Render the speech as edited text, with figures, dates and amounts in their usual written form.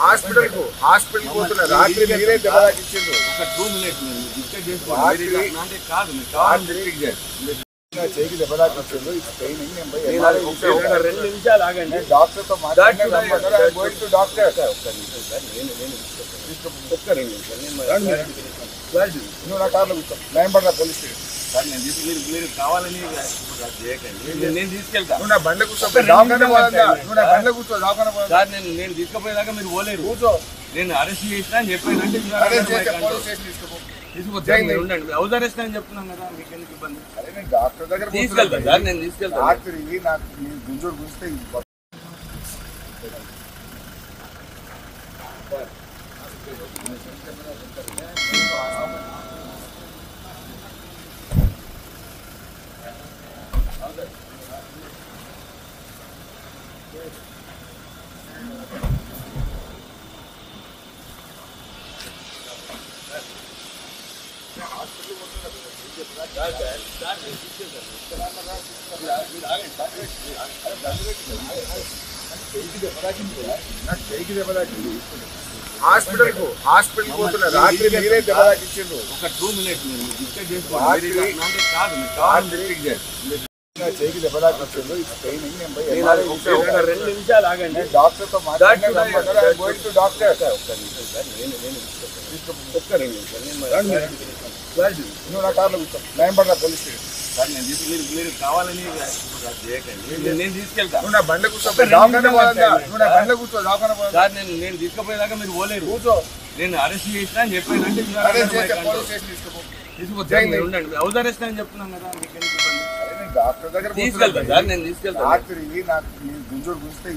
Hospital పోతున్నా రాత్రి మీరే దెబ్బలాకిచ్చిండ్రు. ఒక 2 మినిట్స్ చేయికి దెబ్బలాకిచ్చిండ్రు. ట్రైనింగ్ 2 నిమిషాలు ఆగండి. డాక్టర్తో మాట్లాడారు. నువ్వు నా కార్లో కూర్చో. లైన్ పడరా పోలీస్ స్టేషన్. మీరు కావాలని నేను తీసుకెళ్తా. నువ్వు నా బండ్ల కూర్చో. నువ్వు నా బండ్ల కూర్చో. సార్ నేను తీసుకుపోయేదాకా మీరు పోలేరు. కూర్చో. నేను అరెస్ట్ చేసినా అని చెప్పానంటే ఉండండి. హౌస్ అరెస్ట్ అని చెప్తున్నాను కదా, మీకు ఎందుకు ఇబ్బంది? అరే నేను డాక్టర్ దగ్గర తీసుకెళ్తా సార్, నేను తీసుకెళ్తా. రాత్రి నాకు గుంజోడు గుంజితే హాస్పిటల్ పోతున్నా రాత్రి మీరే దెబ్బలాకిచ్చిండ్రు. ఒక 2 మినిట్స్ చేయికి దెబ్బలాకిచ్చిండ్రు. ట్రైనింగ్ 2 నిమిషాలు ఆగండి. డాక్టర్తో మాట్లాడారు. నువ్వు నా కార్లో కూర్చో. లైన్ పడరా పోలీస్ స్టేషన్. సార్ మీరు కావాలని నేను తీసుకెళ్తా. నువ్వు నా బండ్ల కూర్చో. నువ్వు నా బండ్ల కూర్చో. సార్ నేను తీసుకుపోయేదాకా మీరు పోలేరు. కూర్చో. నేను అరెస్ట్ చేసినా అని చెప్పానంటే ఉండండి. హౌస్ అరెస్ట్ అని చెప్తున్నాను కదా, మీకు ఎందుకు ఇబ్బంది? డాక్టర్ దగ్గర తీసుకెళ్తా సార్, నేను తీసుకెళ్తా. రాత్రి నాకు గుంజోడు గుంజితే